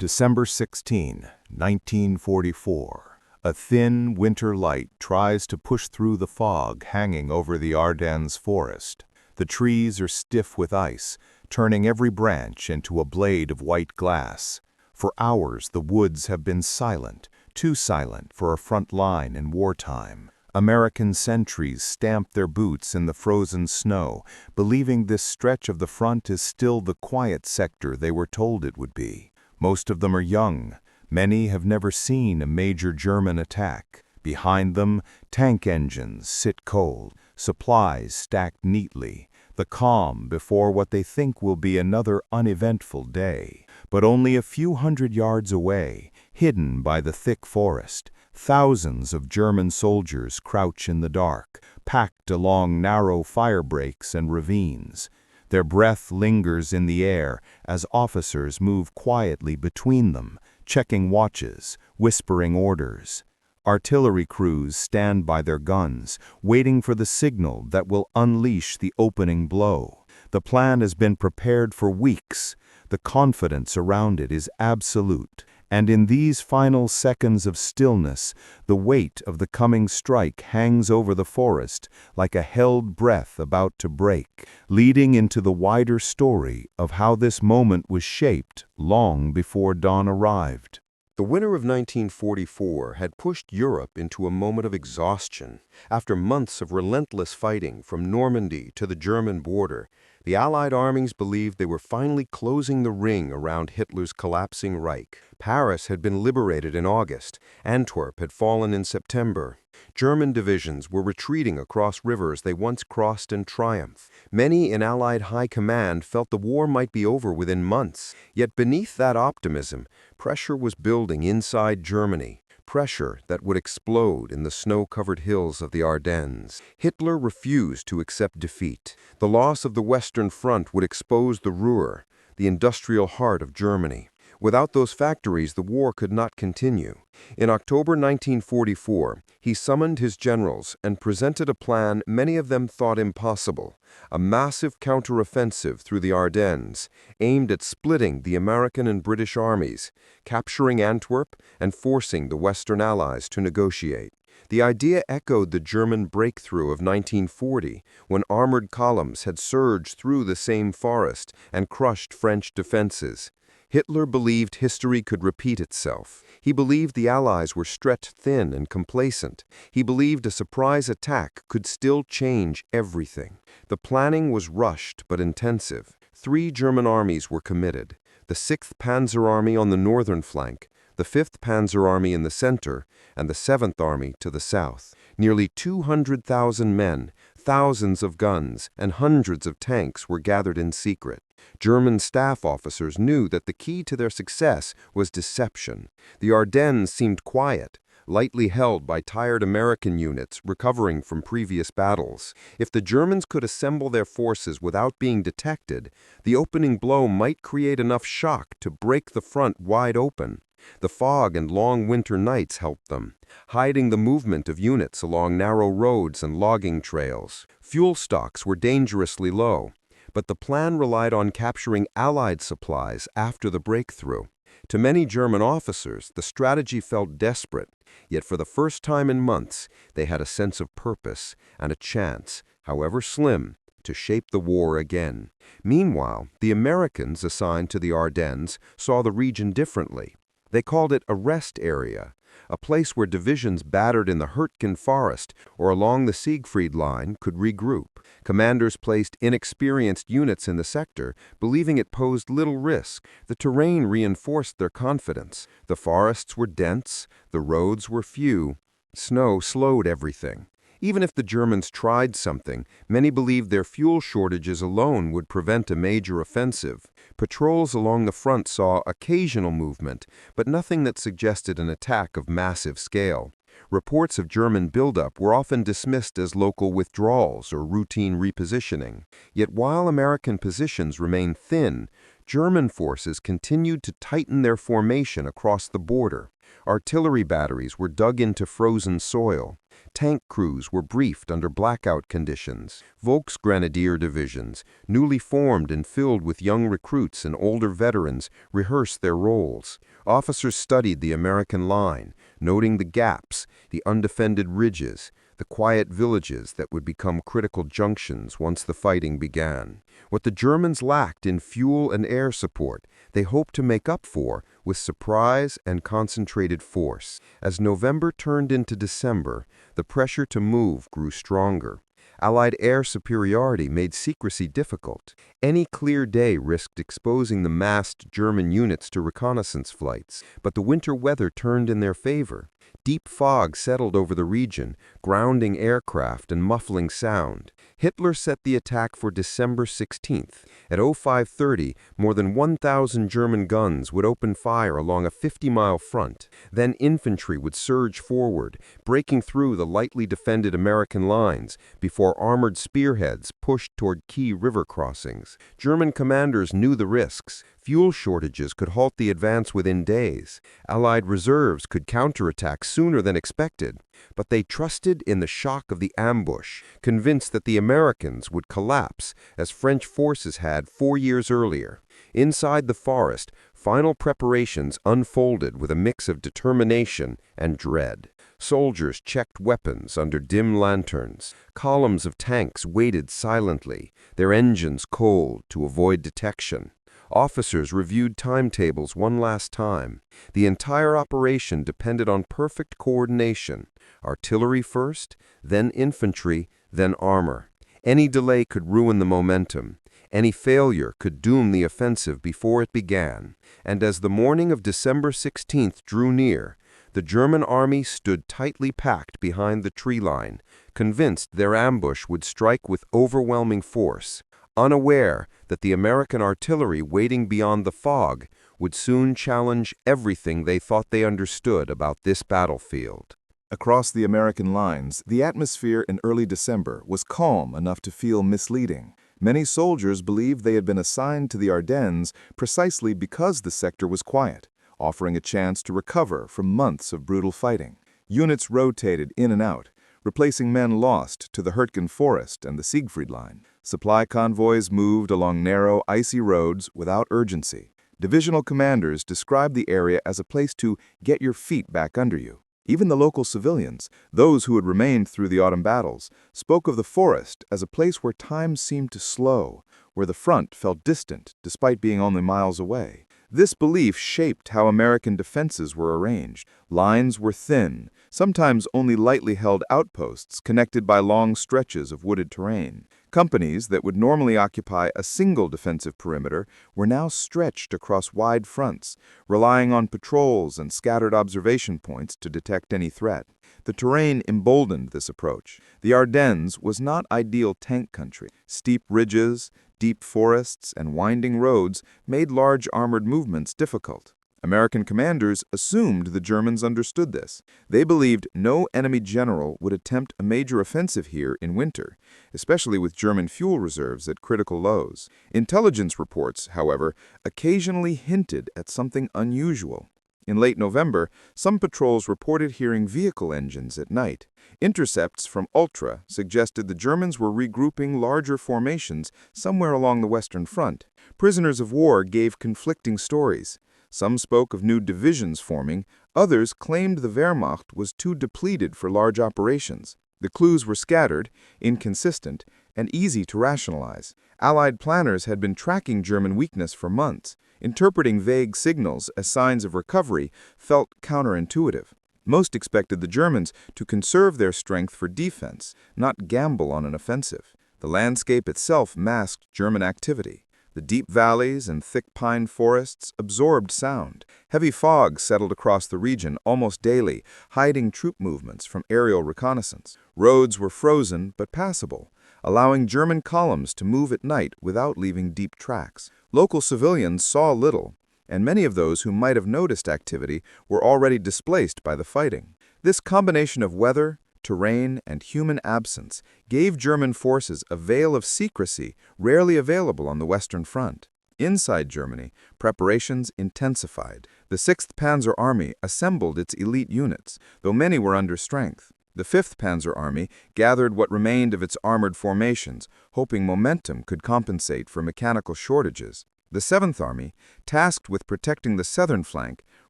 December 16, 1944. A thin winter light tries to push through the fog hanging over the Ardennes forest. The trees are stiff with ice, turning every branch into a blade of white glass. For hours the woods have been silent, too silent for a front line in wartime. American sentries stamp their boots in the frozen snow, believing this stretch of the front is still the quiet sector they were told it would be. Most of them are young. Many have never seen a major German attack. Behind them, tank engines sit cold, supplies stacked neatly, the calm before what they think will be another uneventful day. But only a few hundred yards away, hidden by the thick forest, thousands of German soldiers crouch in the dark, packed along narrow fire breaks and ravines. Their breath lingers in the air as officers move quietly between them, checking watches, whispering orders. Artillery crews stand by their guns, waiting for the signal that will unleash the opening blow. The plan has been prepared for weeks. The confidence around it is absolute. And in these final seconds of stillness, the weight of the coming strike hangs over the forest like a held breath about to break, leading into the wider story of how this moment was shaped long before dawn arrived. The winter of 1944 had pushed Europe into a moment of exhaustion. After months of relentless fighting from Normandy to the German border, the Allied armies believed they were finally closing the ring around Hitler's collapsing Reich. Paris had been liberated in August. Antwerp had fallen in September. German divisions were retreating across rivers they once crossed in triumph. Many in Allied high command felt the war might be over within months. Yet beneath that optimism, pressure was building inside Germany. Pressure that would explode in the snow-covered hills of the Ardennes. Hitler refused to accept defeat. The loss of the Western Front would expose the Ruhr, the industrial heart of Germany. Without those factories, the war could not continue. In October 1944, he summoned his generals and presented a plan many of them thought impossible, a massive counteroffensive through the Ardennes, aimed at splitting the American and British armies, capturing Antwerp, and forcing the Western Allies to negotiate. The idea echoed the German breakthrough of 1940, when armored columns had surged through the same forest and crushed French defenses. Hitler believed history could repeat itself. He believed the Allies were stretched thin and complacent. He believed a surprise attack could still change everything. The planning was rushed but intensive. 3 German armies were committed: the 6th Panzer Army on the northern flank, the 5th Panzer Army in the center, and the 7th Army to the south. Nearly 200,000 men, thousands of guns, and hundreds of tanks were gathered in secret. German staff officers knew that the key to their success was deception. The Ardennes seemed quiet, lightly held by tired American units recovering from previous battles. If the Germans could assemble their forces without being detected, the opening blow might create enough shock to break the front wide open. The fog and long winter nights helped them, hiding the movement of units along narrow roads and logging trails. Fuel stocks were dangerously low, but the plan relied on capturing Allied supplies after the breakthrough. To many German officers, the strategy felt desperate, yet for the first time in months, they had a sense of purpose and a chance, however slim, to shape the war again. Meanwhile, the Americans assigned to the Ardennes saw the region differently. They called it a rest area, a place where divisions battered in the Hürtgen forest or along the Siegfried line could regroup. Commanders placed inexperienced units in the sector, believing it posed little risk. The terrain reinforced their confidence. The forests were dense, the roads were few. Snow slowed everything. Even if the Germans tried something, many believed their fuel shortages alone would prevent a major offensive. Patrols along the front saw occasional movement, but nothing that suggested an attack of massive scale. Reports of German buildup were often dismissed as local withdrawals or routine repositioning. Yet while American positions remained thin, German forces continued to tighten their formation across the border. Artillery batteries were dug into frozen soil. Tank crews were briefed under blackout conditions. Volksgrenadier divisions, newly formed and filled with young recruits and older veterans, rehearsed their roles. Officers studied the American line, noting the gaps, the undefended ridges, the quiet villages that would become critical junctions once the fighting began. What the Germans lacked in fuel and air support, they hoped to make up for with surprise and concentrated force. As November turned into December, the pressure to move grew stronger. Allied air superiority made secrecy difficult. Any clear day risked exposing the massed German units to reconnaissance flights, but the winter weather turned in their favor. Deep fog settled over the region, grounding aircraft and muffling sound. Hitler set the attack for December 16th. At 05:30, more than 1,000 German guns would open fire along a 50-mile front. Then infantry would surge forward, breaking through the lightly defended American lines before armored spearheads pushed toward key river crossings. German commanders knew the risks. Fuel shortages could halt the advance within days. Allied reserves could counterattack sooner than expected. But they trusted in the shock of the ambush, convinced that the Americans would collapse as French forces had 4 years earlier. Inside the forest, final preparations unfolded with a mix of determination and dread. Soldiers checked weapons under dim lanterns. Columns of tanks waited silently, their engines cold to avoid detection. Officers reviewed timetables one last time. The entire operation depended on perfect coordination. Artillery first, then infantry, then armor. Any delay could ruin the momentum. Any failure could doom the offensive before it began. And as the morning of December 16th drew near, the German army stood tightly packed behind the tree line, convinced their ambush would strike with overwhelming force, unaware that the American artillery waiting beyond the fog would soon challenge everything they thought they understood about this battlefield. Across the American lines, the atmosphere in early December was calm enough to feel misleading. Many soldiers believed they had been assigned to the Ardennes precisely because the sector was quiet, offering a chance to recover from months of brutal fighting. Units rotated in and out, replacing men lost to the Hurtgen Forest and the Siegfried Line. Supply convoys moved along narrow, icy roads without urgency. Divisional commanders described the area as a place to get your feet back under you. Even the local civilians, those who had remained through the autumn battles, spoke of the forest as a place where time seemed to slow, where the front felt distant despite being only miles away. This belief shaped how American defenses were arranged. Lines were thin, sometimes only lightly held outposts connected by long stretches of wooded terrain. Companies that would normally occupy a single defensive perimeter were now stretched across wide fronts, relying on patrols and scattered observation points to detect any threat. The terrain emboldened this approach. The Ardennes was not ideal tank country. Steep ridges, deep forests, and winding roads made large armored movements difficult. American commanders assumed the Germans understood this. They believed no enemy general would attempt a major offensive here in winter, especially with German fuel reserves at critical lows. Intelligence reports, however, occasionally hinted at something unusual. In late November, some patrols reported hearing vehicle engines at night. Intercepts from Ultra suggested the Germans were regrouping larger formations somewhere along the Western Front. Prisoners of war gave conflicting stories. Some spoke of new divisions forming, others claimed the Wehrmacht was too depleted for large operations. The clues were scattered, inconsistent, and easy to rationalize. Allied planners had been tracking German weakness for months. Interpreting vague signals as signs of recovery felt counterintuitive. Most expected the Germans to conserve their strength for defense, not gamble on an offensive. The landscape itself masked German activity. The deep valleys and thick pine forests absorbed sound. Heavy fog settled across the region almost daily, hiding troop movements from aerial reconnaissance. Roads were frozen but passable, allowing German columns to move at night without leaving deep tracks. Local civilians saw little, and many of those who might have noticed activity were already displaced by the fighting. This combination of weather, terrain, and human absence gave German forces a veil of secrecy rarely available on the Western Front. Inside Germany, preparations intensified. The 6th Panzer Army assembled its elite units, though many were under strength. The 5th Panzer Army gathered what remained of its armored formations, hoping momentum could compensate for mechanical shortages. The 7th Army, tasked with protecting the southern flank,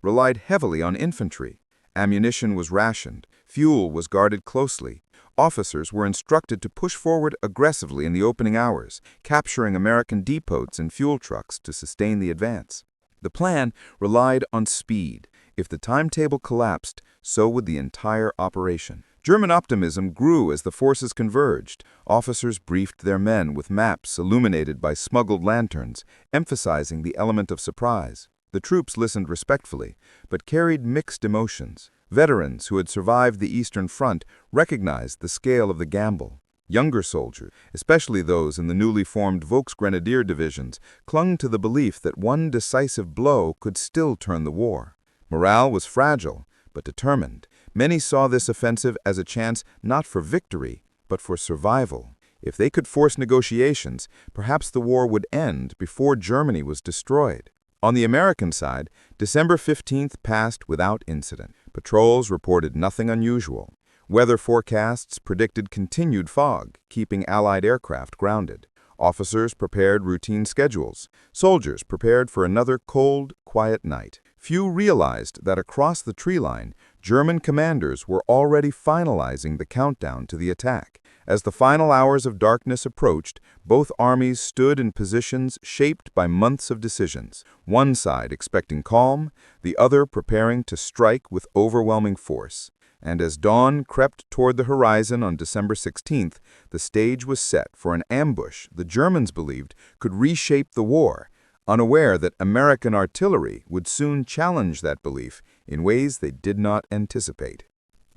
relied heavily on infantry. Ammunition was rationed, fuel was guarded closely. Officers were instructed to push forward aggressively in the opening hours, capturing American depots and fuel trucks to sustain the advance. The plan relied on speed. If the timetable collapsed, so would the entire operation. German optimism grew as the forces converged. Officers briefed their men with maps illuminated by smuggled lanterns, emphasizing the element of surprise. The troops listened respectfully, but carried mixed emotions. Veterans who had survived the Eastern Front recognized the scale of the gamble. Younger soldiers, especially those in the newly formed Volksgrenadier divisions, clung to the belief that one decisive blow could still turn the war. Morale was fragile, but determined. Many saw this offensive as a chance not for victory, but for survival. If they could force negotiations, perhaps the war would end before Germany was destroyed. On the American side, December 15th passed without incident. Patrols reported nothing unusual. Weather forecasts predicted continued fog, keeping Allied aircraft grounded. Officers prepared routine schedules. Soldiers prepared for another cold, quiet night. Few realized that across the tree line, German commanders were already finalizing the countdown to the attack. As the final hours of darkness approached, both armies stood in positions shaped by months of decisions. One side expecting calm, the other preparing to strike with overwhelming force. And as dawn crept toward the horizon on December 16th, the stage was set for an ambush the Germans believed could reshape the war, unaware that American artillery would soon challenge that belief in ways they did not anticipate.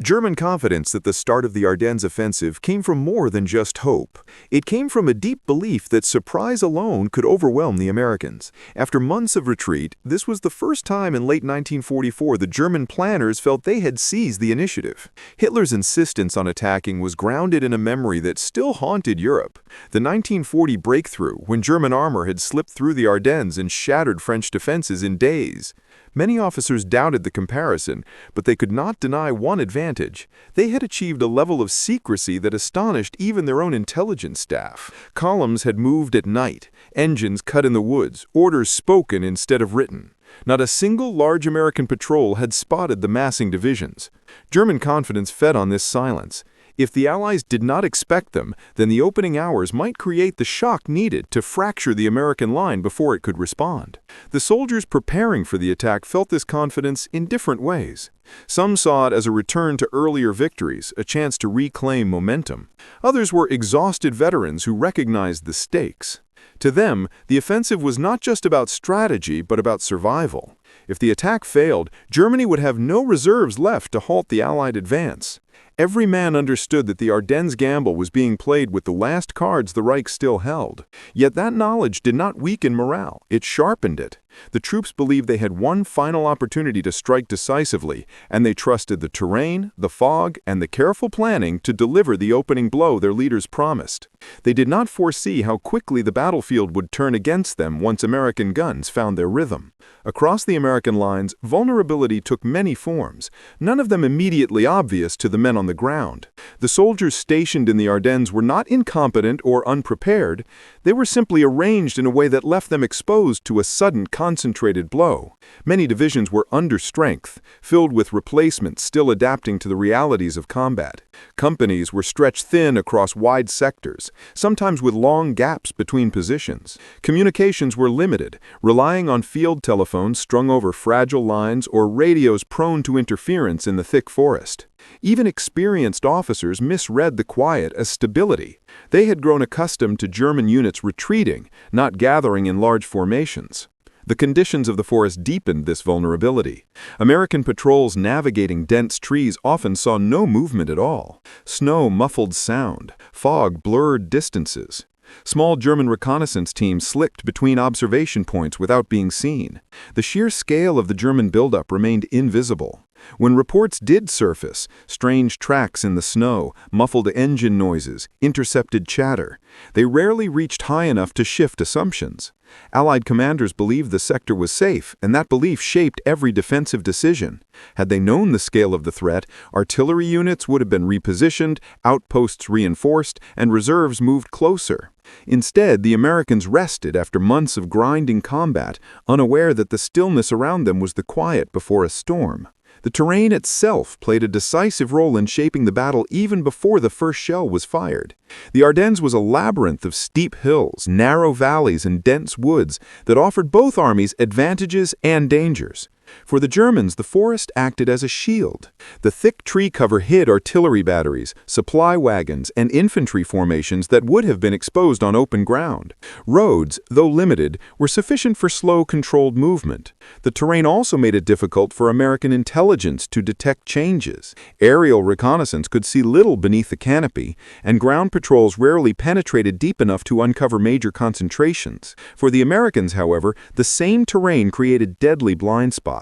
German confidence at the start of the Ardennes offensive came from more than just hope. It came from a deep belief that surprise alone could overwhelm the Americans. After months of retreat, this was the first time in late 1944 the German planners felt they had seized the initiative. Hitler's insistence on attacking was grounded in a memory that still haunted Europe. The 1940 breakthrough, when German armor had slipped through the Ardennes and shattered French defenses in days. Many officers doubted the comparison, but they could not deny one advantage. They had achieved a level of secrecy that astonished even their own intelligence staff. Columns had moved at night, engines cut in the woods, orders spoken instead of written. Not a single large American patrol had spotted the massing divisions. German confidence fed on this silence. If the Allies did not expect them, then the opening hours might create the shock needed to fracture the American line before it could respond. The soldiers preparing for the attack felt this confidence in different ways. Some saw it as a return to earlier victories, a chance to reclaim momentum. Others were exhausted veterans who recognized the stakes. To them, the offensive was not just about strategy, but about survival. If the attack failed, Germany would have no reserves left to halt the Allied advance. Every man understood that the Ardennes gamble was being played with the last cards the Reich still held. Yet that knowledge did not weaken morale, it sharpened it. The troops believed they had one final opportunity to strike decisively, and they trusted the terrain, the fog, and the careful planning to deliver the opening blow their leaders promised. They did not foresee how quickly the battlefield would turn against them once American guns found their rhythm. Across the American lines, vulnerability took many forms, none of them immediately obvious to the men on the ground. The soldiers stationed in the Ardennes were not incompetent or unprepared. They were simply arranged in a way that left them exposed to a sudden concentrated blow. Many divisions were under strength, filled with replacements still adapting to the realities of combat. Companies were stretched thin across wide sectors, sometimes with long gaps between positions. Communications were limited, relying on field telephones strung over fragile lines or radios prone to interference in the thick forest. Even experienced officers misread the quiet as stability. They had grown accustomed to German units retreating, not gathering in large formations. The conditions of the forest deepened this vulnerability. American patrols navigating dense trees often saw no movement at all. Snow muffled sound, fog blurred distances. Small German reconnaissance teams slipped between observation points without being seen. The sheer scale of the German buildup remained invisible. When reports did surface, strange tracks in the snow, muffled engine noises, intercepted chatter, they rarely reached high enough to shift assumptions. Allied commanders believed the sector was safe, and that belief shaped every defensive decision. Had they known the scale of the threat, artillery units would have been repositioned, outposts reinforced, and reserves moved closer. Instead, the Americans rested after months of grinding combat, unaware that the stillness around them was the quiet before a storm. The terrain itself played a decisive role in shaping the battle even before the first shell was fired. The Ardennes was a labyrinth of steep hills, narrow valleys, and dense woods that offered both armies advantages and dangers. For the Germans, the forest acted as a shield. The thick tree cover hid artillery batteries, supply wagons, and infantry formations that would have been exposed on open ground. Roads, though limited, were sufficient for slow, controlled movement. The terrain also made it difficult for American intelligence to detect changes. Aerial reconnaissance could see little beneath the canopy, and ground patrols rarely penetrated deep enough to uncover major concentrations. For the Americans, however, the same terrain created deadly blind spots.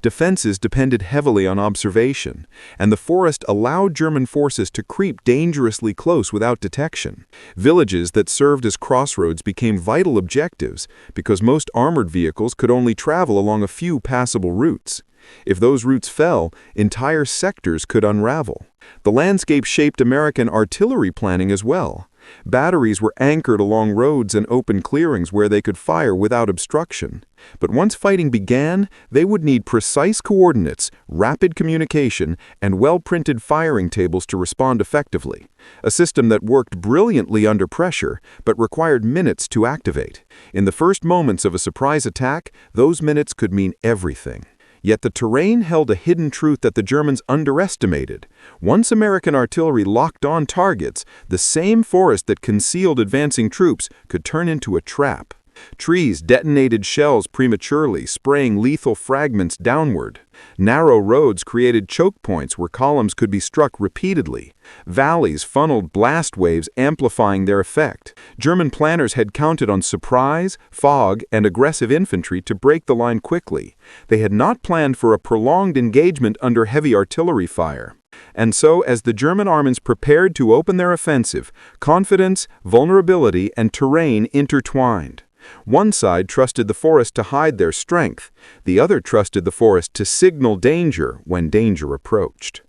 Defenses depended heavily on observation, and the forest allowed German forces to creep dangerously close without detection. Villages that served as crossroads became vital objectives because most armored vehicles could only travel along a few passable routes. If those routes fell, entire sectors could unravel. The landscape shaped American artillery planning as well. Batteries were anchored along roads and open clearings where they could fire without obstruction. But once fighting began, they would need precise coordinates, rapid communication, and well-printed firing tables to respond effectively. A system that worked brilliantly under pressure, but required minutes to activate. In the first moments of a surprise attack, those minutes could mean everything. Yet the terrain held a hidden truth that the Germans underestimated. Once American artillery locked on targets, the same forest that concealed advancing troops could turn into a trap. Trees detonated shells prematurely, spraying lethal fragments downward. Narrow roads created choke points where columns could be struck repeatedly. Valleys funneled blast waves, amplifying their effect. German planners had counted on surprise, fog, and aggressive infantry to break the line quickly. They had not planned for a prolonged engagement under heavy artillery fire. And so, as the German armies prepared to open their offensive, confidence, vulnerability, and terrain intertwined. One side trusted the forest to hide their strength. The other trusted the forest to signal danger when danger approached.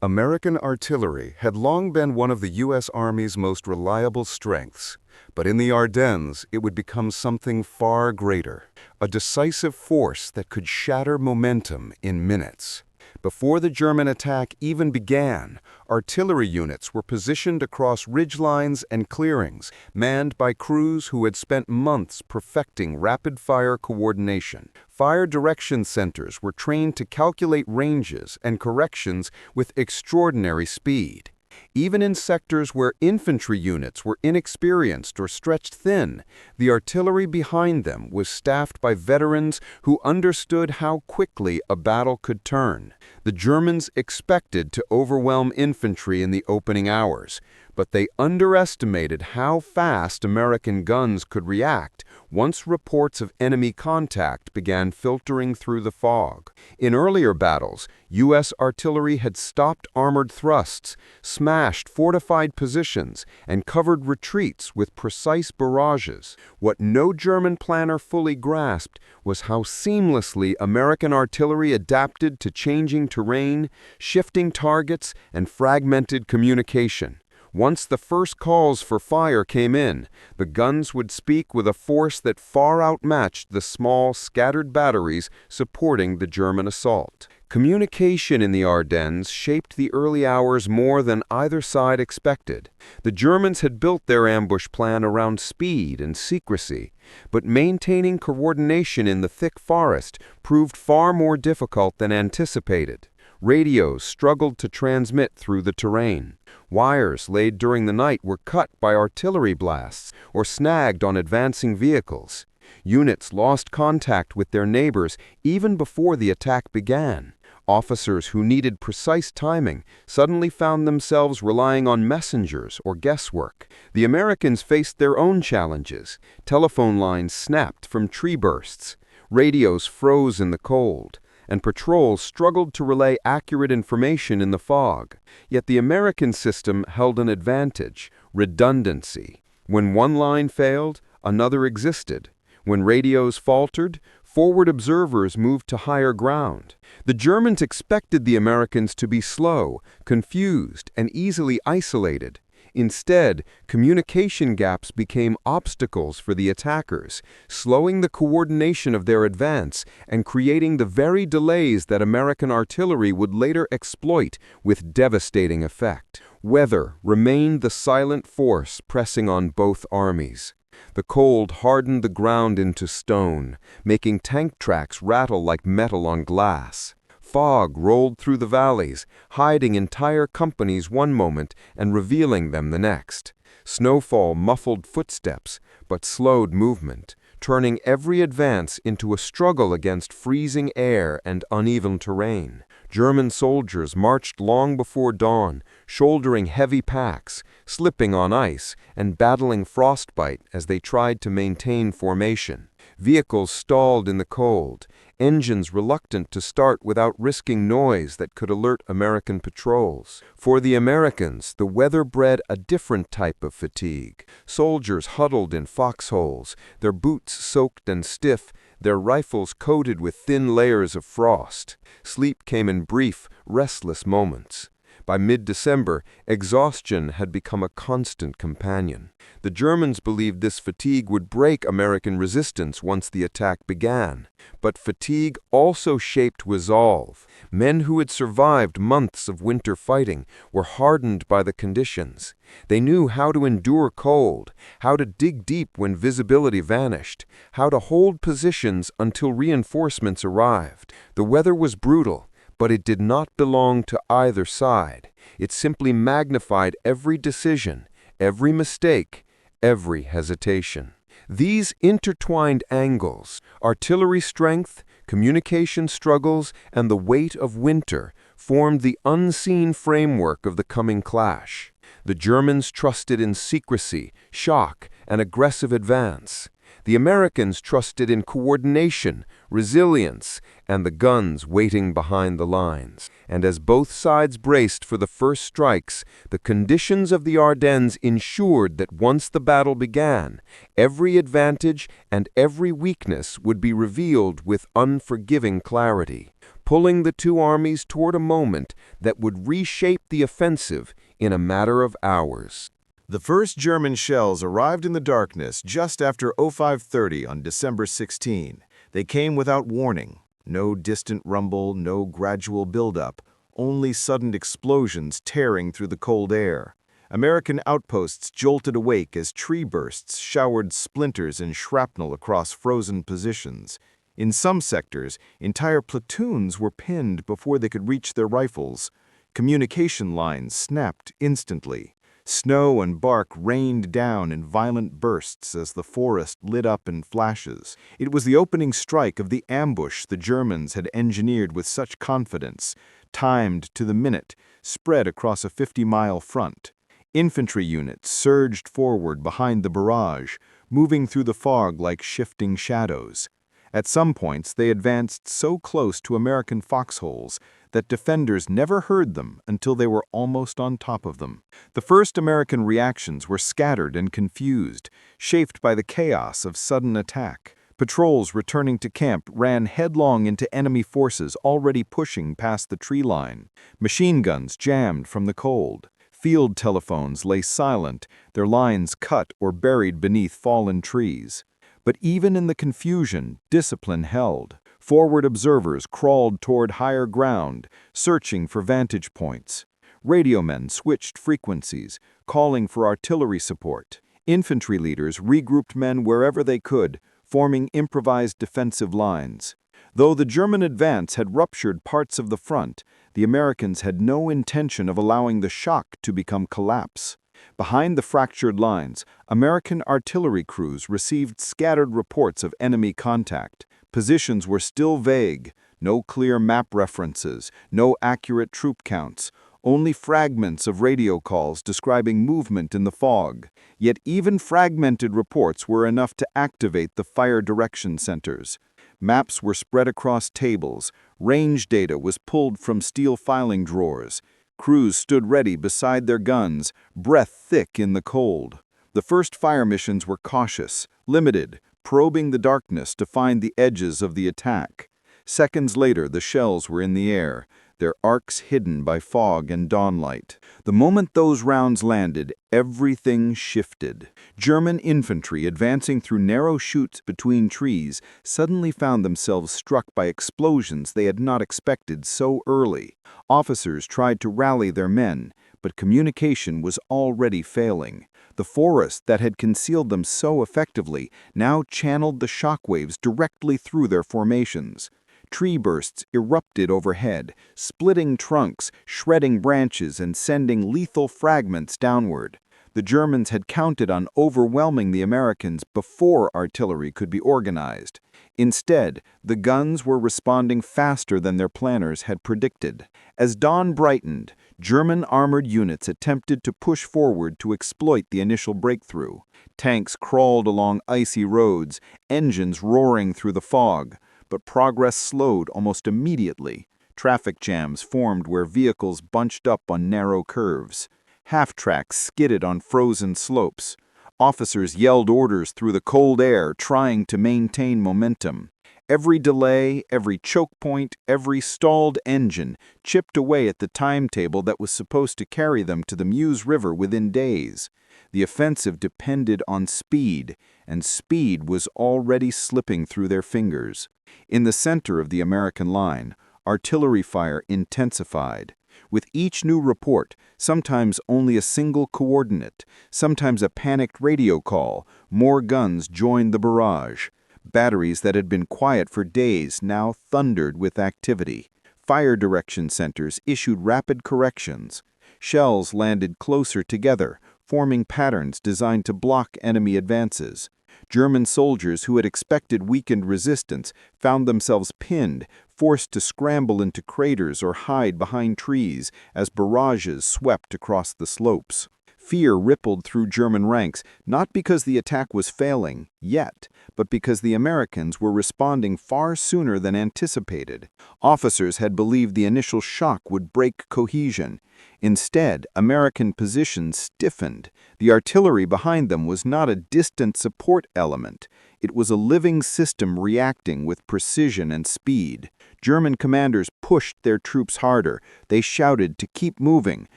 American artillery had long been one of the U.S. Army's most reliable strengths, but in the Ardennes it would become something far greater, a decisive force that could shatter momentum in minutes. Before the German attack even began, artillery units were positioned across ridgelines and clearings, manned by crews who had spent months perfecting rapid-fire coordination. Fire direction centers were trained to calculate ranges and corrections with extraordinary speed. Even in sectors where infantry units were inexperienced or stretched thin, the artillery behind them was staffed by veterans who understood how quickly a battle could turn. The Germans expected to overwhelm infantry in the opening hours, but they underestimated how fast American guns could react once reports of enemy contact began filtering through the fog. In earlier battles, U.S. artillery had stopped armored thrusts, smashed fortified positions, and covered retreats with precise barrages. What no German planner fully grasped was how seamlessly American artillery adapted to changing terrain, shifting targets, and fragmented communication. Once the first calls for fire came in, the guns would speak with a force that far outmatched the small, scattered batteries supporting the German assault. Communication in the Ardennes shaped the early hours more than either side expected. The Germans had built their ambush plan around speed and secrecy, but maintaining coordination in the thick forest proved far more difficult than anticipated. Radios struggled to transmit through the terrain. Wires laid during the night were cut by artillery blasts or snagged on advancing vehicles. Units lost contact with their neighbors even before the attack began. Officers who needed precise timing suddenly found themselves relying on messengers or guesswork. The Americans faced their own challenges. Telephone lines snapped from tree bursts. Radios froze in the cold. and patrols struggled to relay accurate information in the fog. Yet the American system held an advantage: redundancy. When one line failed, another existed. When radios faltered, forward observers moved to higher ground. The Germans expected the Americans to be slow, confused, and easily isolated. Instead, communication gaps became obstacles for the attackers, slowing the coordination of their advance and creating the very delays that American artillery would later exploit with devastating effect. Weather remained the silent force pressing on both armies. The cold hardened the ground into stone, making tank tracks rattle like metal on glass. Fog rolled through the valleys, hiding entire companies one moment and revealing them the next. Snowfall muffled footsteps, but slowed movement, turning every advance into a struggle against freezing air and uneven terrain. German soldiers marched long before dawn, shouldering heavy packs, slipping on ice, and battling frostbite as they tried to maintain formation. Vehicles stalled in the cold, engines reluctant to start without risking noise that could alert American patrols. For the Americans, the weather bred a different type of fatigue. Soldiers huddled in foxholes, their boots soaked and stiff, their rifles coated with thin layers of frost. Sleep came in brief, restless moments. By mid-December, exhaustion had become a constant companion. The Germans believed this fatigue would break American resistance once the attack began. But fatigue also shaped resolve. Men who had survived months of winter fighting were hardened by the conditions. They knew how to endure cold, how to dig deep when visibility vanished, how to hold positions until reinforcements arrived. The weather was brutal, but it did not belong to either side. It simply magnified every decision, every mistake, every hesitation. These intertwined angles, artillery strength, communication struggles, and the weight of winter, formed the unseen framework of the coming clash. The Germans trusted in secrecy, shock, and aggressive advance. The Americans trusted in coordination, resilience, and the guns waiting behind the lines. And as both sides braced for the first strikes, the conditions of the Ardennes ensured that once the battle began, every advantage and every weakness would be revealed with unforgiving clarity, pulling the two armies toward a moment that would reshape the offensive in a matter of hours. The first German shells arrived in the darkness just after 05:30 on December 16. They came without warning. No distant rumble, no gradual buildup, only sudden explosions tearing through the cold air. American outposts jolted awake as tree bursts showered splinters and shrapnel across frozen positions. In some sectors, entire platoons were pinned before they could reach their rifles. Communication lines snapped instantly. Snow and bark rained down in violent bursts as the forest lit up in flashes. It was the opening strike of the ambush the Germans had engineered with such confidence, timed to the minute, spread across a 50-mile front. Infantry units surged forward behind the barrage, moving through the fog like shifting shadows. At some points, they advanced so close to American foxholes that defenders never heard them until they were almost on top of them. The first American reactions were scattered and confused, shaped by the chaos of sudden attack. Patrols returning to camp ran headlong into enemy forces already pushing past the tree line. Machine guns jammed from the cold. Field telephones lay silent, their lines cut or buried beneath fallen trees. But even in the confusion, discipline held. Forward observers crawled toward higher ground, searching for vantage points. Radiomen switched frequencies, calling for artillery support. Infantry leaders regrouped men wherever they could, forming improvised defensive lines. Though the German advance had ruptured parts of the front, the Americans had no intention of allowing the shock to become collapse. Behind the fractured lines, American artillery crews received scattered reports of enemy contact. Positions were still vague, no clear map references, no accurate troop counts, only fragments of radio calls describing movement in the fog. Yet even fragmented reports were enough to activate the fire direction centers. Maps were spread across tables, range data was pulled from steel filing drawers. Crews stood ready beside their guns, breath thick in the cold. The first fire missions were cautious, limited, probing the darkness to find the edges of the attack. Seconds later, the shells were in the air, their arcs hidden by fog and dawnlight. The moment those rounds landed, everything shifted. German infantry, advancing through narrow chutes between trees, suddenly found themselves struck by explosions they had not expected so early. Officers tried to rally their men, but communication was already failing. The forest that had concealed them so effectively now channeled the shockwaves directly through their formations. Tree bursts erupted overhead, splitting trunks, shredding branches, and sending lethal fragments downward. The Germans had counted on overwhelming the Americans before artillery could be organized. Instead, the guns were responding faster than their planners had predicted. As dawn brightened, German armored units attempted to push forward to exploit the initial breakthrough. Tanks crawled along icy roads, engines roaring through the fog. But progress slowed almost immediately. Traffic jams formed where vehicles bunched up on narrow curves. Half-tracks skidded on frozen slopes. Officers yelled orders through the cold air, trying to maintain momentum. Every delay, every choke point, every stalled engine chipped away at the timetable that was supposed to carry them to the Meuse River within days. The offensive depended on speed, and speed was already slipping through their fingers. In the center of the American line, artillery fire intensified. With each new report, sometimes only a single coordinate, sometimes a panicked radio call, more guns joined the barrage. Batteries that had been quiet for days now thundered with activity. Fire direction centers issued rapid corrections. Shells landed closer together, forming patterns designed to block enemy advances. German soldiers who had expected weakened resistance found themselves pinned, forced to scramble into craters or hide behind trees as barrages swept across the slopes. Fear rippled through German ranks, not because the attack was failing, yet, but because the Americans were responding far sooner than anticipated. Officers had believed the initial shock would break cohesion. Instead, American positions stiffened. The artillery behind them was not a distant support element. It was a living system reacting with precision and speed. German commanders pushed their troops harder. They shouted to keep moving,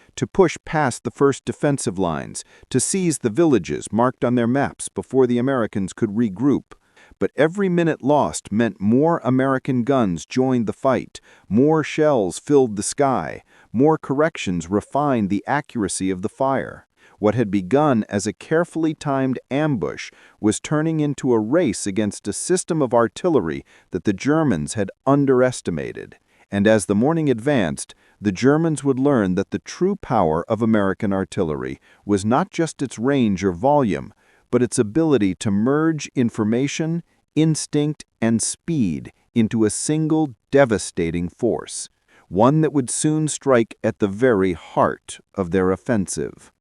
to push past the first defensive lines, to seize the villages marked on their maps before the Americans could regroup. But every minute lost meant more American guns joined the fight, more shells filled the sky, more corrections refined the accuracy of the fire. What had begun as a carefully timed ambush was turning into a race against a system of artillery that the Germans had underestimated. And as the morning advanced, the Germans would learn that the true power of American artillery was not just its range or volume, but its ability to merge information, instinct, and speed into a single devastating force, one that would soon strike at the very heart of their offensive.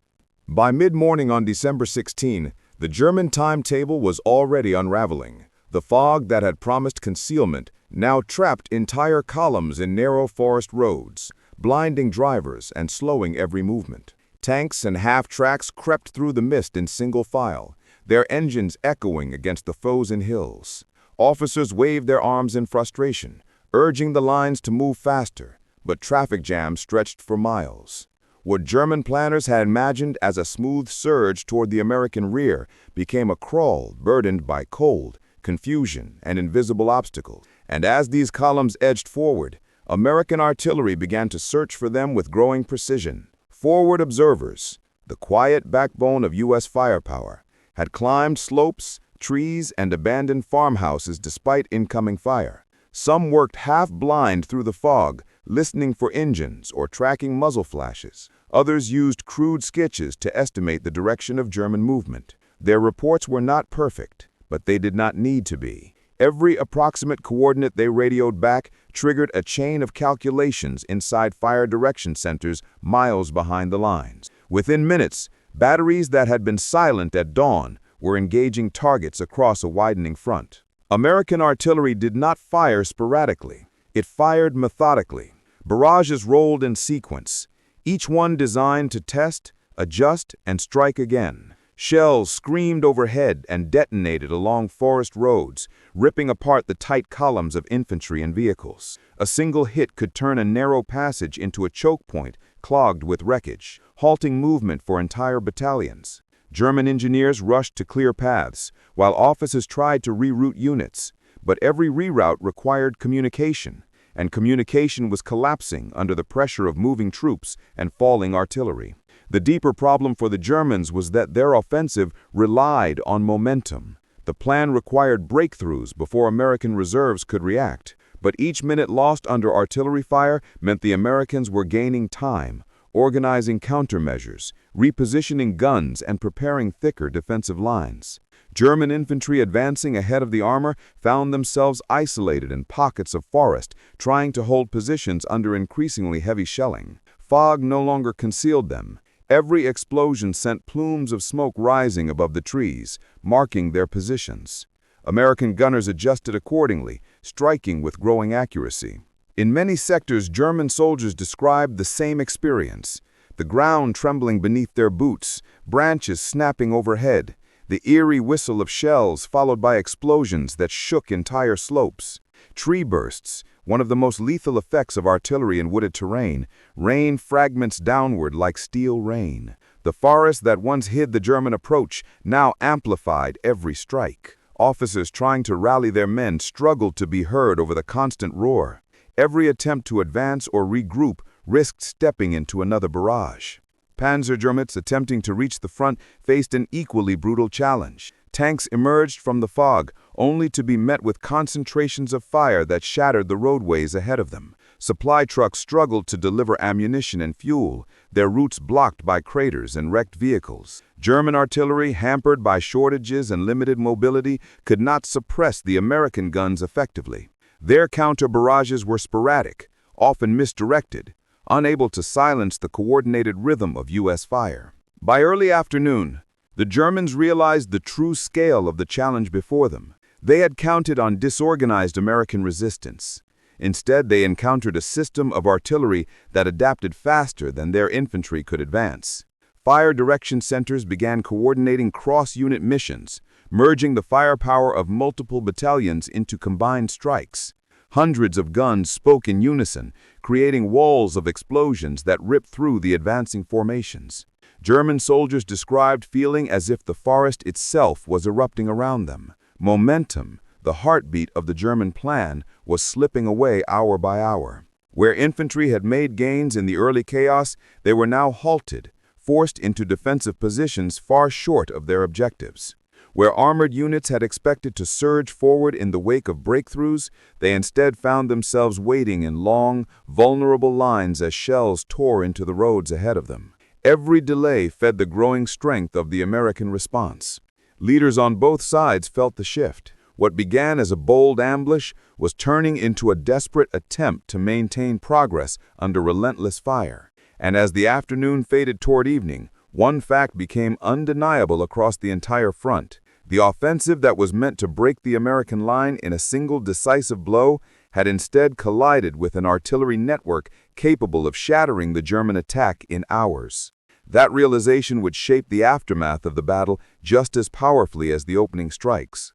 By mid-morning on December 16, the German timetable was already unraveling. The fog that had promised concealment now trapped entire columns in narrow forest roads, blinding drivers and slowing every movement. Tanks and half-tracks crept through the mist in single file, their engines echoing against the frozen hills. Officers waved their arms in frustration, urging the lines to move faster, but traffic jams stretched for miles. What German planners had imagined as a smooth surge toward the American rear became a crawl burdened by cold, confusion, and invisible obstacles. And as these columns edged forward, American artillery began to search for them with growing precision. Forward observers, the quiet backbone of U.S. firepower, had climbed slopes, trees, and abandoned farmhouses despite incoming fire. Some worked half-blind through the fog, listening for engines or tracking muzzle flashes. Others used crude sketches to estimate the direction of German movement. Their reports were not perfect, but they did not need to be. Every approximate coordinate they radioed back triggered a chain of calculations inside fire direction centers miles behind the lines. Within minutes, batteries that had been silent at dawn were engaging targets across a widening front. American artillery did not fire sporadically. It fired methodically. Barrages rolled in sequence, each one designed to test, adjust, and strike again. Shells screamed overhead and detonated along forest roads, ripping apart the tight columns of infantry and vehicles. A single hit could turn a narrow passage into a choke point clogged with wreckage, halting movement for entire battalions. German engineers rushed to clear paths, while officers tried to reroute units. But every reroute required communication, and communication was collapsing under the pressure of moving troops and falling artillery. The deeper problem for the Germans was that their offensive relied on momentum. The plan required breakthroughs before American reserves could react, but each minute lost under artillery fire meant the Americans were gaining time, organizing countermeasures, repositioning guns, and preparing thicker defensive lines. German infantry advancing ahead of the armor found themselves isolated in pockets of forest, trying to hold positions under increasingly heavy shelling. Fog no longer concealed them. Every explosion sent plumes of smoke rising above the trees, marking their positions. American gunners adjusted accordingly, striking with growing accuracy. In many sectors, German soldiers described the same experience. The ground trembling beneath their boots, branches snapping overhead, the eerie whistle of shells followed by explosions that shook entire slopes. Tree bursts, one of the most lethal effects of artillery in wooded terrain, rained fragments downward like steel rain. The forest that once hid the German approach now amplified every strike. Officers trying to rally their men struggled to be heard over the constant roar. Every attempt to advance or regroup risked stepping into another barrage. Panzergermans attempting to reach the front faced an equally brutal challenge. Tanks emerged from the fog, only to be met with concentrations of fire that shattered the roadways ahead of them. Supply trucks struggled to deliver ammunition and fuel, their routes blocked by craters and wrecked vehicles. German artillery, hampered by shortages and limited mobility, could not suppress the American guns effectively. Their counter-barrages were sporadic, often misdirected, unable to silence the coordinated rhythm of U.S. fire. By early afternoon, the Germans realized the true scale of the challenge before them. They had counted on disorganized American resistance. Instead, they encountered a system of artillery that adapted faster than their infantry could advance. Fire direction centers began coordinating cross-unit missions, merging the firepower of multiple battalions into combined strikes. Hundreds of guns spoke in unison, creating walls of explosions that ripped through the advancing formations. German soldiers described feeling as if the forest itself was erupting around them. Momentum, the heartbeat of the German plan, was slipping away hour by hour. Where infantry had made gains in the early chaos, they were now halted, forced into defensive positions far short of their objectives. Where armored units had expected to surge forward in the wake of breakthroughs, they instead found themselves waiting in long, vulnerable lines as shells tore into the roads ahead of them. Every delay fed the growing strength of the American response. Leaders on both sides felt the shift. What began as a bold ambush was turning into a desperate attempt to maintain progress under relentless fire. And as the afternoon faded toward evening, one fact became undeniable across the entire front. The offensive that was meant to break the American line in a single decisive blow had instead collided with an artillery network capable of shattering the German attack in hours. That realization would shape the aftermath of the battle just as powerfully as the opening strikes.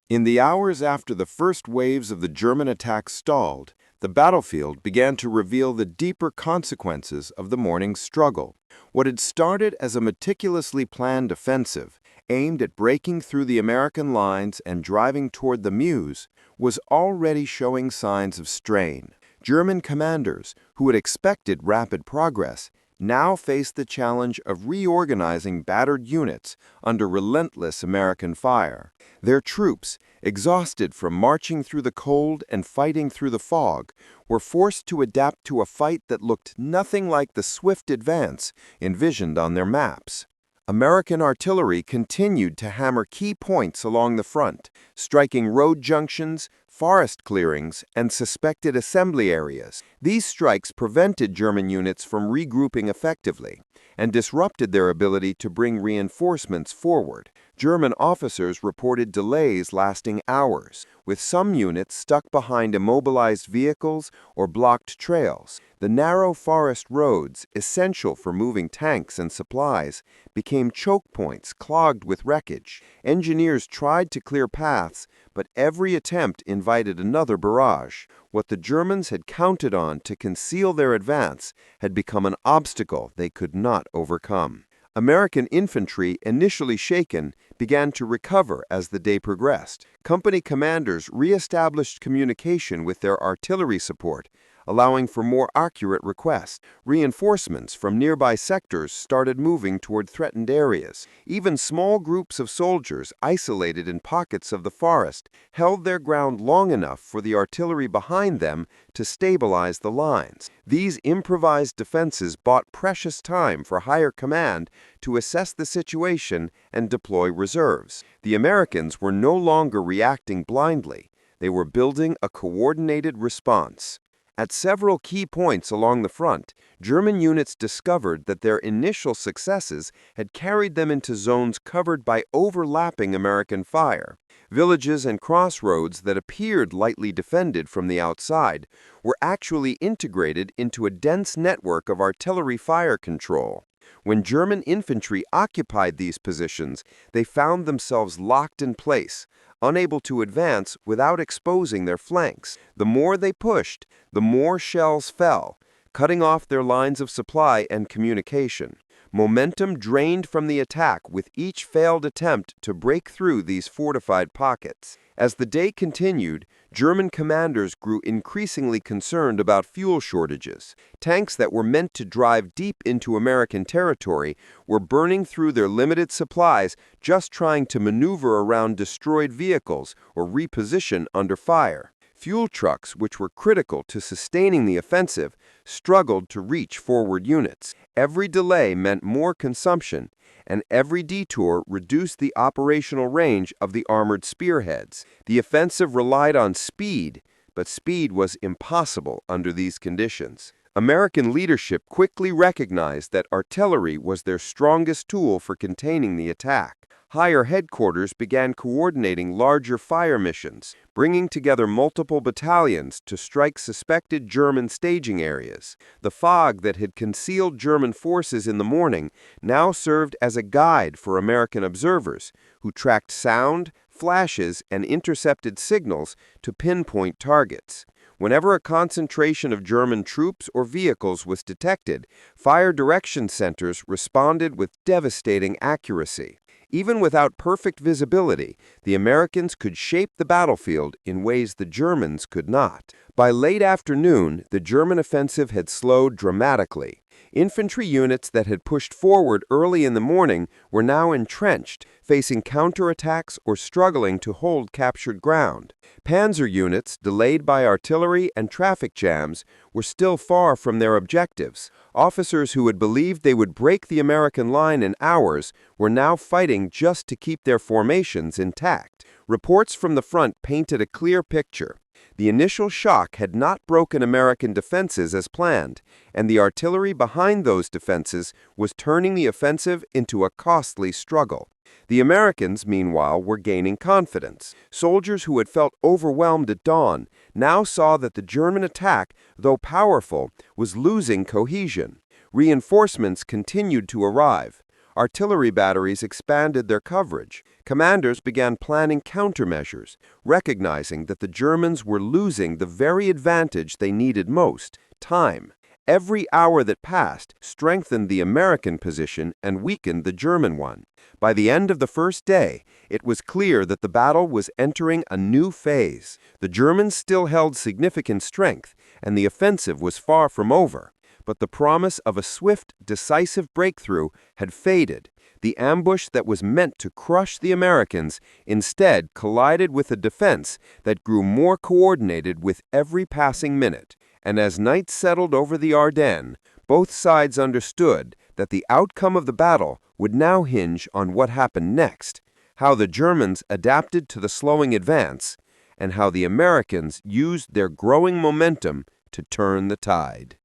In the hours after the first waves of the German attack stalled, the battlefield began to reveal the deeper consequences of the morning's struggle. What had started as a meticulously planned offensive, aimed at breaking through the American lines and driving toward the Meuse, was already showing signs of strain. German commanders, who had expected rapid progress, now faced the challenge of reorganizing battered units under relentless American fire. Their troops, exhausted from marching through the cold and fighting through the fog, were forced to adapt to a fight that looked nothing like the swift advance envisioned on their maps. American artillery continued to hammer key points along the front, striking road junctions, forest clearings, and suspected assembly areas. These strikes prevented German units from regrouping effectively and disrupted their ability to bring reinforcements forward. German officers reported delays lasting hours, with some units stuck behind immobilized vehicles or blocked trails. The narrow forest roads, essential for moving tanks and supplies, became choke points clogged with wreckage. Engineers tried to clear paths, but every attempt invited another barrage. What the Germans had counted on to conceal their advance had become an obstacle they could not overcome. American infantry, initially shaken, began to recover as the day progressed. Company commanders re-established communication with their artillery support, allowing for more accurate requests. Reinforcements from nearby sectors started moving toward threatened areas. Even small groups of soldiers, isolated in pockets of the forest, held their ground long enough for the artillery behind them to stabilize the lines. These improvised defenses bought precious time for higher command to assess the situation and deploy reserves. The Americans were no longer reacting blindly. They were building a coordinated response. At several key points along the front, German units discovered that their initial successes had carried them into zones covered by overlapping American fire. Villages and crossroads that appeared lightly defended from the outside were actually integrated into a dense network of artillery fire control. When German infantry occupied these positions, they found themselves locked in place, unable to advance without exposing their flanks. The more they pushed, the more shells fell, cutting off their lines of supply and communication. Momentum drained from the attack with each failed attempt to break through these fortified pockets. As the day continued, German commanders grew increasingly concerned about fuel shortages. Tanks that were meant to drive deep into American territory were burning through their limited supplies just trying to maneuver around destroyed vehicles or reposition under fire. Fuel trucks, which were critical to sustaining the offensive, struggled to reach forward units. Every delay meant more consumption, and every detour reduced the operational range of the armored spearheads. The offensive relied on speed, but speed was impossible under these conditions. American leadership quickly recognized that artillery was their strongest tool for containing the attack. Higher headquarters began coordinating larger fire missions, bringing together multiple battalions to strike suspected German staging areas. The fog that had concealed German forces in the morning now served as a guide for American observers, who tracked sound, flashes, and intercepted signals to pinpoint targets. Whenever a concentration of German troops or vehicles was detected, fire direction centers responded with devastating accuracy. Even without perfect visibility, the Americans could shape the battlefield in ways the Germans could not. By late afternoon, the German offensive had slowed dramatically. Infantry units that had pushed forward early in the morning were now entrenched, facing counterattacks or struggling to hold captured ground. Panzer units, delayed by artillery and traffic jams, were still far from their objectives. Officers who had believed they would break the American line in hours were now fighting just to keep their formations intact. Reports from the front painted a clear picture. The initial shock had not broken American defenses as planned, and the artillery behind those defenses was turning the offensive into a costly struggle. The Americans, meanwhile, were gaining confidence. Soldiers who had felt overwhelmed at dawn now saw that the German attack, though powerful, was losing cohesion. Reinforcements continued to arrive. Artillery batteries expanded their coverage. Commanders began planning countermeasures, recognizing that the Germans were losing the very advantage they needed most, time. Every hour that passed strengthened the American position and weakened the German one. By the end of the first day, it was clear that the battle was entering a new phase. The Germans still held significant strength, and the offensive was far from over. But the promise of a swift, decisive breakthrough had faded. The ambush that was meant to crush the Americans instead collided with a defense that grew more coordinated with every passing minute. And as night settled over the Ardennes, both sides understood that the outcome of the battle would now hinge on what happened next, how the Germans adapted to the slowing advance, and how the Americans used their growing momentum to turn the tide.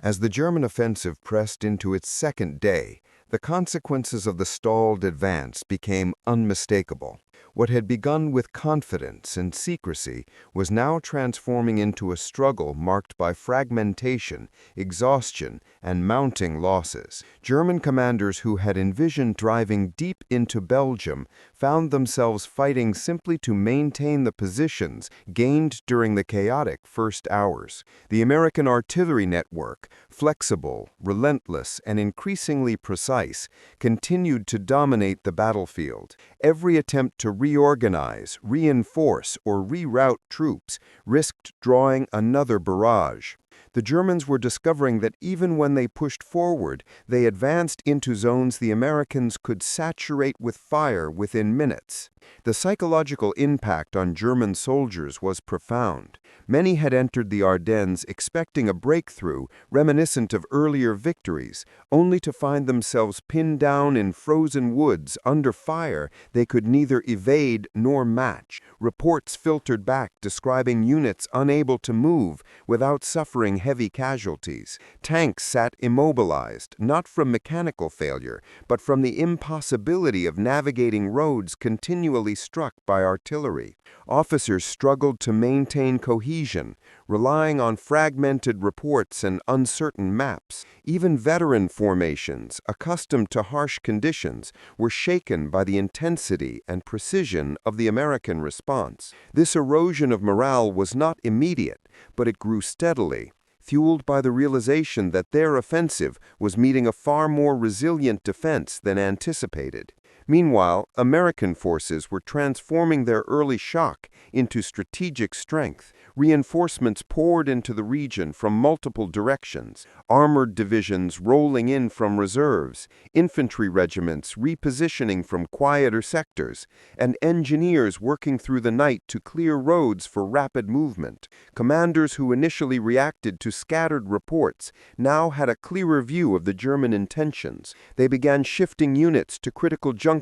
As the German offensive pressed into its second day, the The consequences of the stalled advance became unmistakable. What had begun with confidence and secrecy was now transforming into a struggle marked by fragmentation, exhaustion, and mounting losses. German commanders who had envisioned driving deep into Belgium found themselves fighting simply to maintain the positions gained during the chaotic first hours. The American artillery network, flexible, relentless, and increasingly precise, continued to dominate the battlefield. Every attempt to reorganize, reinforce, or reroute troops risked drawing another barrage. The Germans were discovering that even when they pushed forward, they advanced into zones the Americans could saturate with fire within minutes. The psychological impact on German soldiers was profound. Many had entered the Ardennes expecting a breakthrough reminiscent of earlier victories, only to find themselves pinned down in frozen woods under fire they could neither evade nor match. Reports filtered back describing units unable to move without suffering heavy casualties. Tanks sat immobilized, not from mechanical failure, but from the impossibility of navigating roads continually struck by artillery. Officers struggled to maintain cohesion, relying on fragmented reports and uncertain maps. Even veteran formations, accustomed to harsh conditions, were shaken by the intensity and precision of the American response. This erosion of morale was not immediate, but it grew steadily, fueled by the realization that their offensive was meeting a far more resilient defense than anticipated. Meanwhile, American forces were transforming their early shock into strategic strength. Reinforcements poured into the region from multiple directions, armored divisions rolling in from reserves, infantry regiments repositioning from quieter sectors, and engineers working through the night to clear roads for rapid movement. Commanders who initially reacted to scattered reports now had a clearer view of the German intentions. They began shifting units to critical junctions,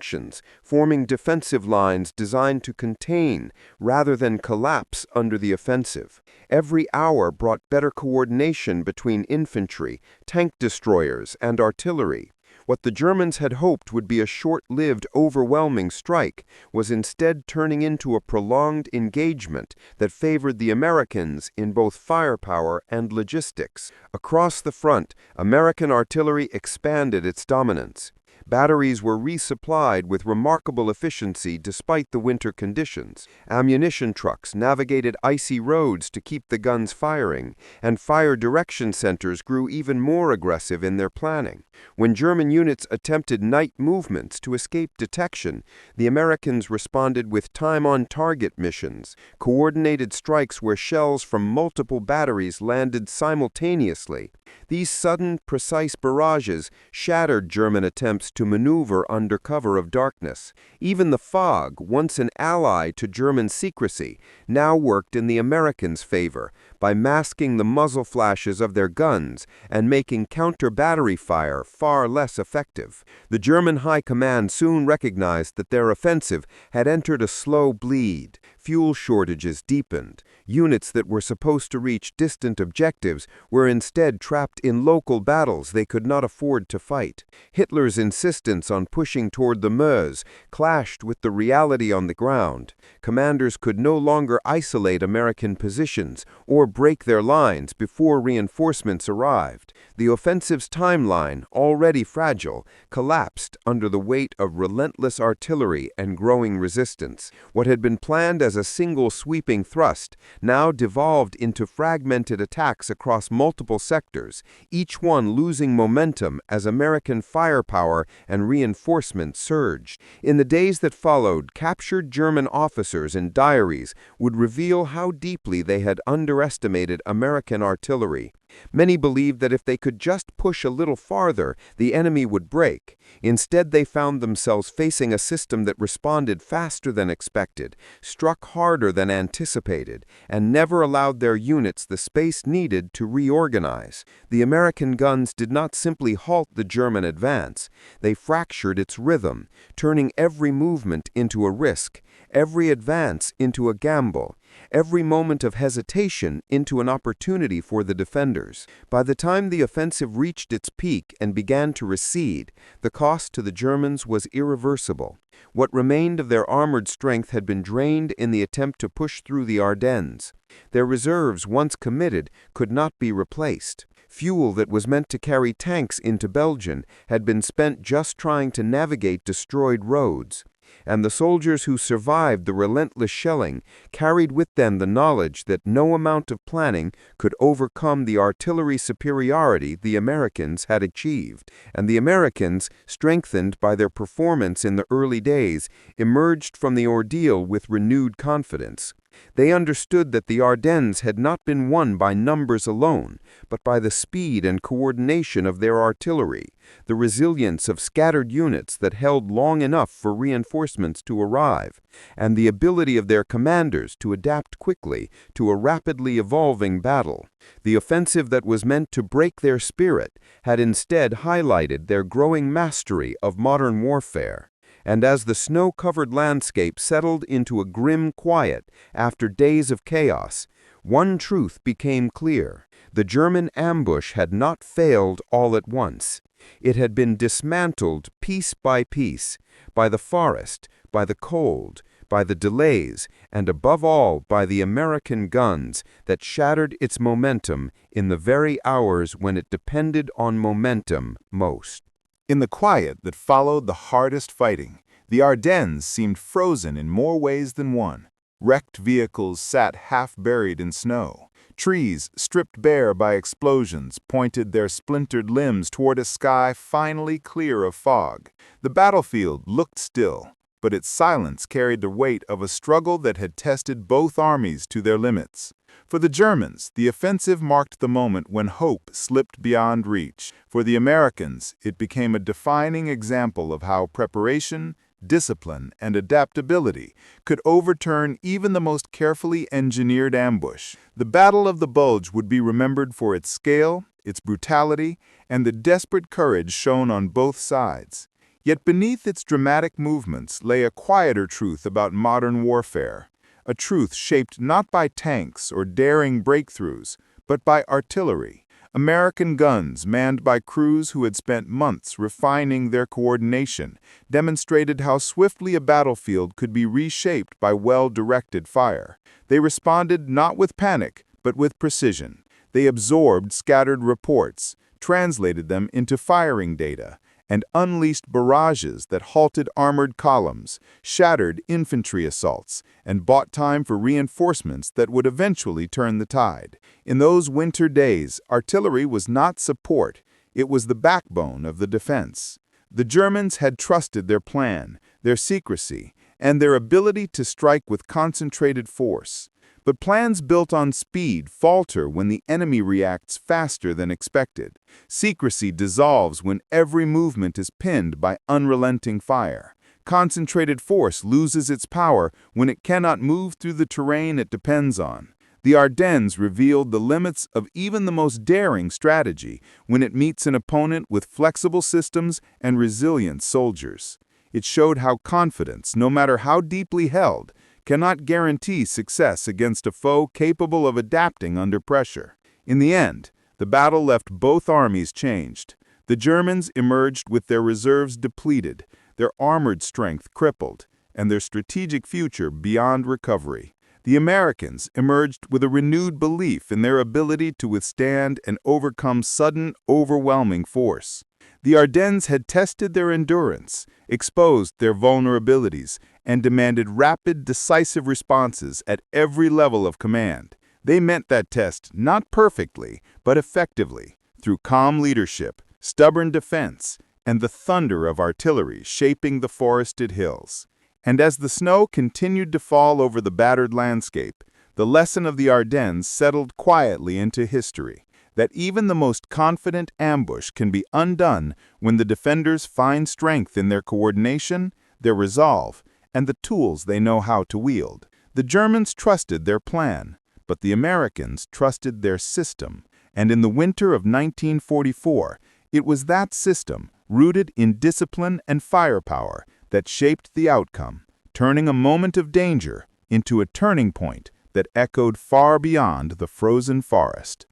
forming defensive lines designed to contain rather than collapse under the offensive. Every hour brought better coordination between infantry, tank destroyers, and artillery. What the Germans had hoped would be a short-lived, overwhelming strike was instead turning into a prolonged engagement that favored the Americans in both firepower and logistics. Across the front, American artillery expanded its dominance. Batteries were resupplied with remarkable efficiency despite the winter conditions. Ammunition trucks navigated icy roads to keep the guns firing, and fire direction centers grew even more aggressive in their planning. When German units attempted night movements to escape detection, the Americans responded with time-on-target missions, coordinated strikes where shells from multiple batteries landed simultaneously. These sudden, precise barrages shattered German attempts to maneuver under cover of darkness. Even the fog, once an ally to German secrecy, now worked in the Americans' favor by masking the muzzle flashes of their guns and making counter-battery fire far less effective. The German high command soon recognized that their offensive had entered a slow bleed. Fuel shortages deepened. Units that were supposed to reach distant objectives were instead trapped in local battles they could not afford to fight. Hitler's insistence on pushing toward the Meuse clashed with the reality on the ground. Commanders could no longer isolate American positions or break their lines before reinforcements arrived. The offensive's timeline, already fragile, collapsed under the weight of relentless artillery and growing resistance. What had been planned as a single sweeping thrust now devolved into fragmented attacks across multiple sectors, each one losing momentum as American firepower and reinforcement surged. In the days that followed, captured German officers in diaries would reveal how deeply they had underestimated American artillery. Many believed that if they could just push a little farther, the enemy would break. Instead, they found themselves facing a system that responded faster than expected, struck harder than anticipated, and never allowed their units the space needed to reorganize. The American guns did not simply halt the German advance. They fractured its rhythm, turning every movement into a risk, every advance into a gamble. every moment of hesitation into an opportunity for the defenders. By the time the offensive reached its peak and began to recede, the cost to the Germans was irreversible. What remained of their armored strength had been drained in the attempt to push through the Ardennes. Their reserves, once committed, could not be replaced. Fuel that was meant to carry tanks into Belgium had been spent just trying to navigate destroyed roads. And the soldiers who survived the relentless shelling carried with them the knowledge that no amount of planning could overcome the artillery superiority the Americans had achieved. And the Americans, strengthened by their performance in the early days, emerged from the ordeal with renewed confidence. They understood that the Ardennes had not been won by numbers alone, but by the speed and coordination of their artillery, the resilience of scattered units that held long enough for reinforcements to arrive, and the ability of their commanders to adapt quickly to a rapidly evolving battle. The offensive that was meant to break their spirit had instead highlighted their growing mastery of modern warfare. And as the snow-covered landscape settled into a grim quiet after days of chaos, one truth became clear. The German ambush had not failed all at once. It had been dismantled piece by piece, by the forest, by the cold, by the delays, and above all by the American guns that shattered its momentum in the very hours when it depended on momentum most. In the quiet that followed the hardest fighting, the Ardennes seemed frozen in more ways than one. Wrecked vehicles sat half-buried in snow. Trees, stripped bare by explosions, pointed their splintered limbs toward a sky finally clear of fog. The battlefield looked still, but its silence carried the weight of a struggle that had tested both armies to their limits. For the Germans, the offensive marked the moment when hope slipped beyond reach. For the Americans, it became a defining example of how preparation, discipline, and adaptability could overturn even the most carefully engineered ambush. The Battle of the Bulge would be remembered for its scale, its brutality, and the desperate courage shown on both sides. Yet beneath its dramatic movements lay a quieter truth about modern warfare, a truth shaped not by tanks or daring breakthroughs, but by artillery. American guns, manned by crews who had spent months refining their coordination, demonstrated how swiftly a battlefield could be reshaped by well-directed fire. They responded not with panic, but with precision. They absorbed scattered reports, translated them into firing data, and unleashed barrages that halted armored columns, shattered infantry assaults, and bought time for reinforcements that would eventually turn the tide. In those winter days, artillery was not support, it was the backbone of the defense. The Germans had trusted their plan, their secrecy, and their ability to strike with concentrated force. But plans built on speed falter when the enemy reacts faster than expected. Secrecy dissolves when every movement is pinned by unrelenting fire. Concentrated force loses its power when it cannot move through the terrain it depends on. The Ardennes revealed the limits of even the most daring strategy when it meets an opponent with flexible systems and resilient soldiers. It showed how confidence, no matter how deeply held, cannot guarantee success against a foe capable of adapting under pressure. In the end, the battle left both armies changed. The Germans emerged with their reserves depleted, their armored strength crippled, and their strategic future beyond recovery. The Americans emerged with a renewed belief in their ability to withstand and overcome sudden, overwhelming force. The Ardennes had tested their endurance, exposed their vulnerabilities, and demanded rapid, decisive responses at every level of command. They met that test not perfectly, but effectively, through calm leadership, stubborn defense, and the thunder of artillery shaping the forested hills. And as the snow continued to fall over the battered landscape, the lesson of the Ardennes settled quietly into history, that even the most confident ambush can be undone when the defenders find strength in their coordination, their resolve, and the tools they know how to wield. The Germans trusted their plan, but the Americans trusted their system, and in the winter of 1944, it was that system, rooted in discipline and firepower, that shaped the outcome, turning a moment of danger into a turning point that echoed far beyond the frozen forest.